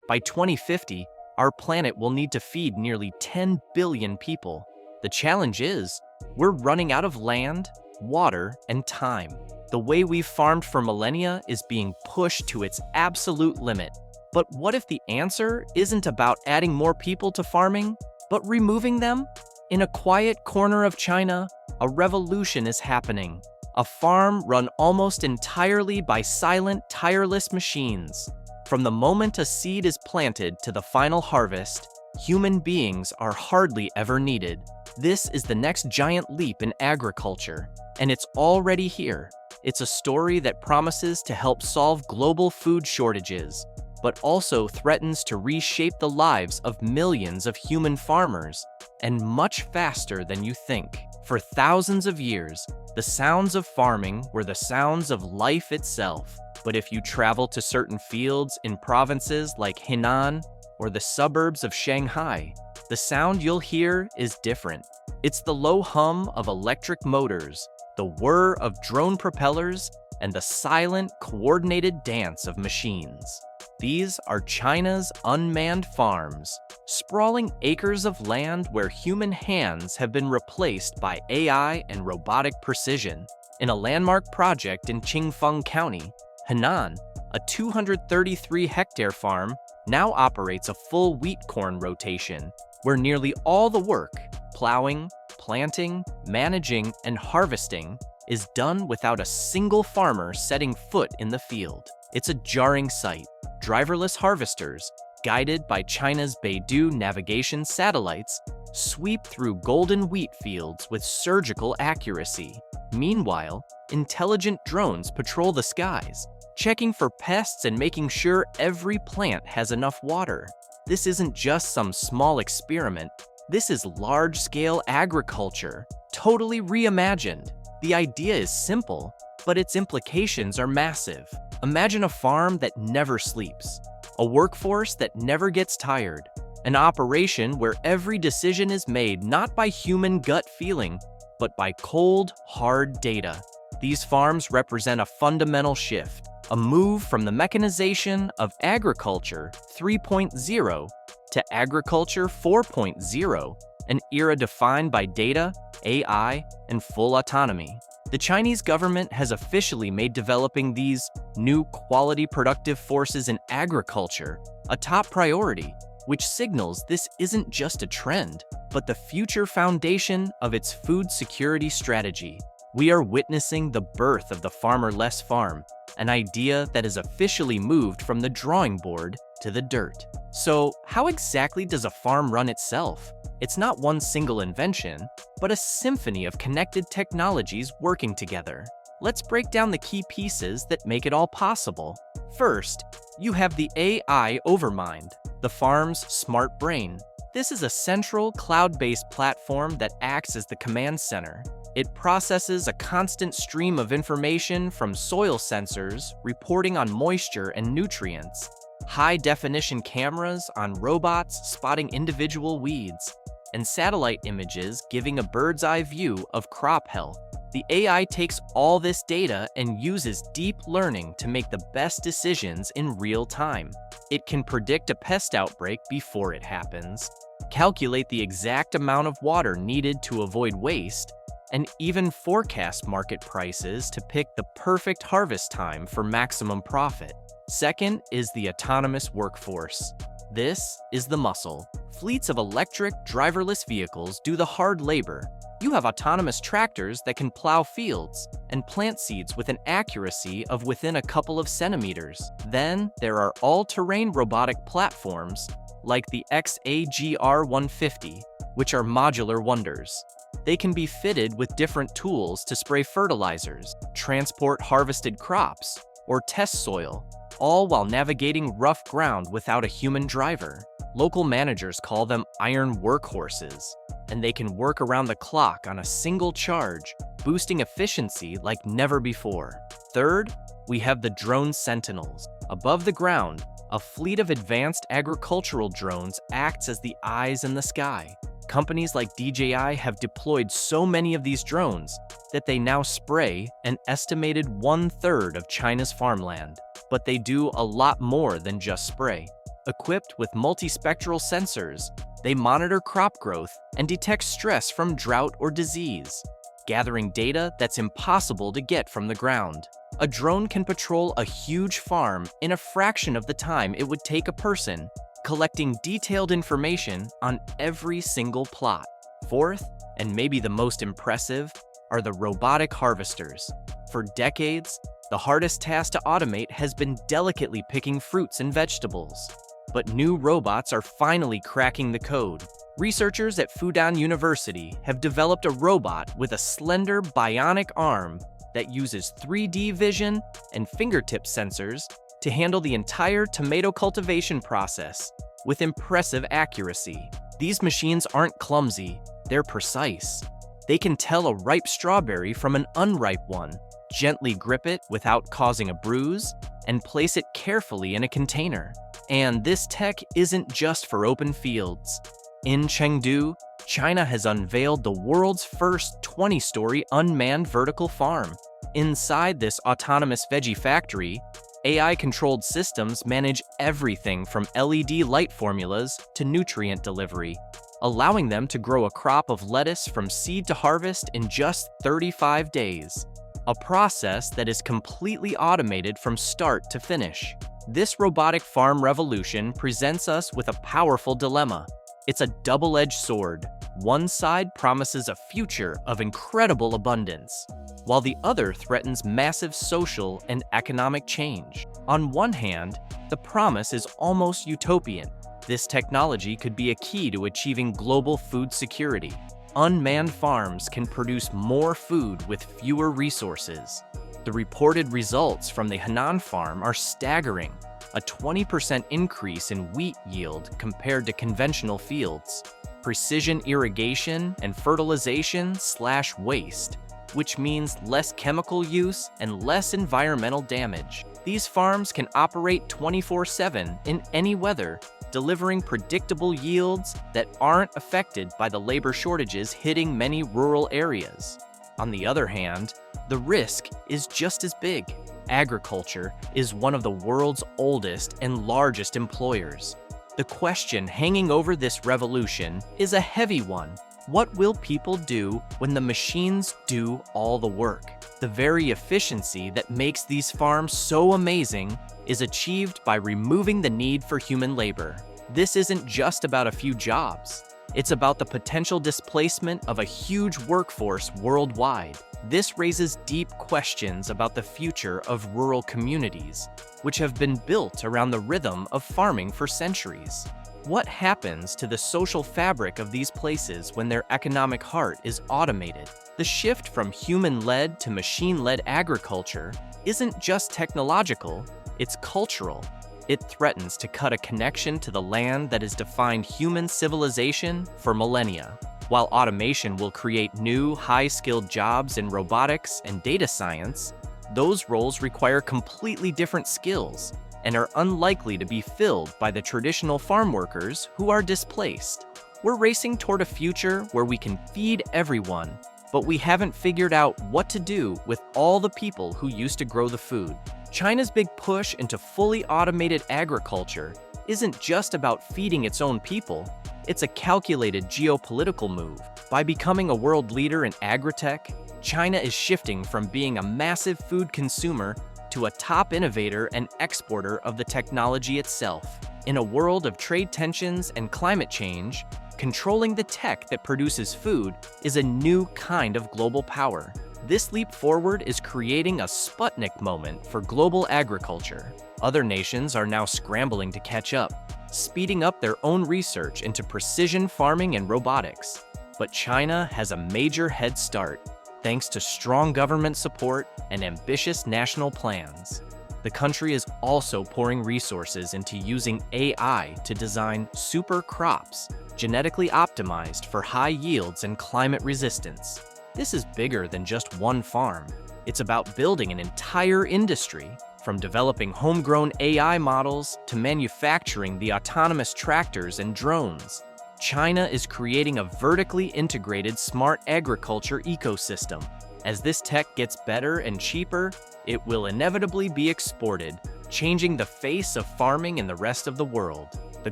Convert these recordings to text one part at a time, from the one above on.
By 2050, our planet will need to feed nearly 10 billion people. The challenge is, we're running out of land, water, and time. The way we've farmed for millennia is being pushed to its absolute limit. But what if the answer isn't about adding more people to farming, but removing them? In a quiet corner of China, a revolution is happening. A farm run almost entirely by silent, tireless machines. From the moment a seed is planted to the final harvest, human beings are hardly ever needed. This is the next giant leap in agriculture, and it's already here. It's a story that promises to help solve global food shortages, but also threatens to reshape the lives of millions of human farmers, and much faster than you think. For thousands of years, the sounds of farming were the sounds of life itself. But if you travel to certain fields in provinces like Henan or the suburbs of Shanghai, the sound you'll hear is different. It's the low hum of electric motors, the whir of drone propellers, and the silent, coordinated dance of machines. These are China's unmanned farms, sprawling acres of land where human hands have been replaced by AI and robotic precision. In a landmark project in Qingfeng County, Henan, a 233-hectare farm, now operates a full wheat-corn rotation, where nearly all the work, plowing, planting, managing, and harvesting, is done without a single farmer setting foot in the field. It's a jarring sight. Driverless harvesters, guided by China's Beidou navigation satellites, sweep through golden wheat fields with surgical accuracy. Meanwhile, intelligent drones patrol the skies, checking for pests and making sure every plant has enough water. This isn't just some small experiment. This is large-scale agriculture, totally reimagined. The idea is simple, but its implications are massive. Imagine a farm that never sleeps, a workforce that never gets tired, an operation where every decision is made not by human gut feeling, but by cold, hard data. These farms represent a fundamental shift, a move from the mechanization of agriculture 3.0 to agriculture 4.0, an era defined by data, AI, and full autonomy. The Chinese government has officially made developing these new quality productive forces in agriculture a top priority, which signals this isn't just a trend, but the future foundation of its food security strategy. We are witnessing the birth of the farmer-less farm, an idea that has officially moved from the drawing board to the dirt. So, how exactly does a farm run itself? It's not one single invention, but a symphony of connected technologies working together. Let's break down the key pieces that make it all possible. First, you have the AI Overmind, the farm's smart brain. This is a central cloud-based platform that acts as the command center. It processes a constant stream of information from soil sensors reporting on moisture and nutrients, high-definition cameras on robots spotting individual weeds, and satellite images giving a bird's-eye view of crop health. The AI takes all this data and uses deep learning to make the best decisions in real time. It can predict a pest outbreak before it happens, calculate the exact amount of water needed to avoid waste, and even forecast market prices to pick the perfect harvest time for maximum profit. Second is the autonomous workforce. This is the muscle. Fleets of electric, driverless vehicles do the hard labor. You have autonomous tractors that can plow fields and plant seeds with an accuracy of within a couple of centimeters. Then there are all-terrain robotic platforms like the XAGR-150, which are modular wonders. They can be fitted with different tools to spray fertilizers, transport harvested crops, or test soil, all while navigating rough ground without a human driver. Local managers call them iron workhorses, and they can work around the clock on a single charge, boosting efficiency like never before. Third, we have the drone sentinels. Above the ground, a fleet of advanced agricultural drones acts as the eyes in the sky. Companies like DJI have deployed so many of these drones that they now spray an estimated 1/3 of China's farmland. But they do a lot more than just spray. Equipped with multispectral sensors, they monitor crop growth and detect stress from drought or disease, gathering data that's impossible to get from the ground. A drone can patrol a huge farm in a fraction of the time it would take a person, collecting detailed information on every single plot. Fourth, and maybe the most impressive, are the robotic harvesters. For decades, the hardest task to automate has been delicately picking fruits and vegetables. But new robots are finally cracking the code. Researchers at Fudan University have developed a robot with a slender bionic arm that uses 3D vision and fingertip sensors to handle the entire tomato cultivation process with impressive accuracy. These machines aren't clumsy, they're precise. They can tell a ripe strawberry from an unripe one, gently grip it without causing a bruise, and place it carefully in a container. And this tech isn't just for open fields. In Chengdu, China has unveiled the world's first 20-story unmanned vertical farm. Inside this autonomous veggie factory, AI-controlled systems manage everything from LED light formulas to nutrient delivery, allowing them to grow a crop of lettuce from seed to harvest in just 35 days. A process that is completely automated from start to finish. This robotic farm revolution presents us with a powerful dilemma. It's a double-edged sword. One side promises a future of incredible abundance, while the other threatens massive social and economic change. On one hand, the promise is almost utopian. This technology could be a key to achieving global food security. Unmanned farms can produce more food with fewer resources. The reported results from the Henan farm are staggering. A 20% increase in wheat yield compared to conventional fields. Precision irrigation and fertilization slash waste, which means less chemical use and less environmental damage. These farms can operate 24/7 in any weather, delivering predictable yields that aren't affected by the labor shortages hitting many rural areas. On the other hand, the risk is just as big. Agriculture is one of the world's oldest and largest employers. The question hanging over this revolution is a heavy one. What will people do when the machines do all the work? The very efficiency that makes these farms so amazing is achieved by removing the need for human labor. This isn't just about a few jobs. It's about the potential displacement of a huge workforce worldwide. This raises deep questions about the future of rural communities, which have been built around the rhythm of farming for centuries. What happens to the social fabric of these places when their economic heart is automated? The shift from human-led to machine-led agriculture isn't just technological, it's cultural. It threatens to cut a connection to the land that has defined human civilization for millennia. While automation will create new, high-skilled jobs in robotics and data science, those roles require completely different skills and are unlikely to be filled by the traditional farm workers who are displaced. We're racing toward a future where we can feed everyone, but we haven't figured out what to do with all the people who used to grow the food. China's big push into fully automated agriculture isn't just about feeding its own people, it's a calculated geopolitical move. By becoming a world leader in agritech, China is shifting from being a massive food consumer to a top innovator and exporter of the technology itself. In a world of trade tensions and climate change, controlling the tech that produces food is a new kind of global power. This leap forward is creating a Sputnik moment for global agriculture. Other nations are now scrambling to catch up, speeding up their own research into precision farming and robotics. But China has a major head start, thanks to strong government support and ambitious national plans. The country is also pouring resources into using AI to design super crops, genetically optimized for high yields and climate resistance. This is bigger than just one farm. It's about building an entire industry, from developing homegrown AI models to manufacturing the autonomous tractors and drones. China is creating a vertically integrated smart agriculture ecosystem. As this tech gets better and cheaper, it will inevitably be exported, changing the face of farming in the rest of the world. The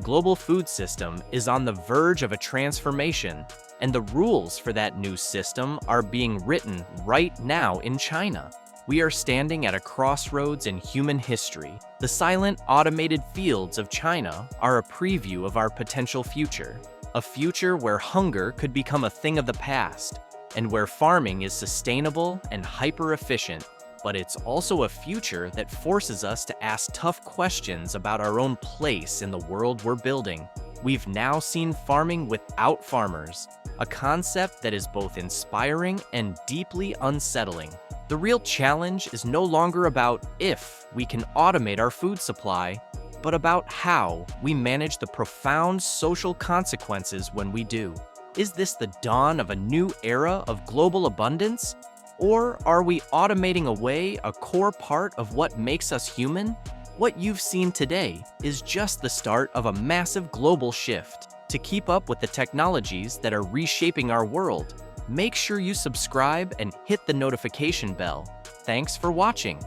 global food system is on the verge of a transformation, and the rules for that new system are being written right now in China. We are standing at a crossroads in human history. The silent, automated fields of China are a preview of our potential future. A future where hunger could become a thing of the past, and where farming is sustainable and hyper-efficient. But it's also a future that forces us to ask tough questions about our own place in the world we're building. We've now seen farming without farmers, a concept that is both inspiring and deeply unsettling. The real challenge is no longer about if we can automate our food supply, but about how we manage the profound social consequences when we do. Is this the dawn of a new era of global abundance? Or are we automating away a core part of what makes us human? What you've seen today is just the start of a massive global shift. To keep up with the technologies that are reshaping our world, make sure you subscribe and hit the notification bell. Thanks for watching.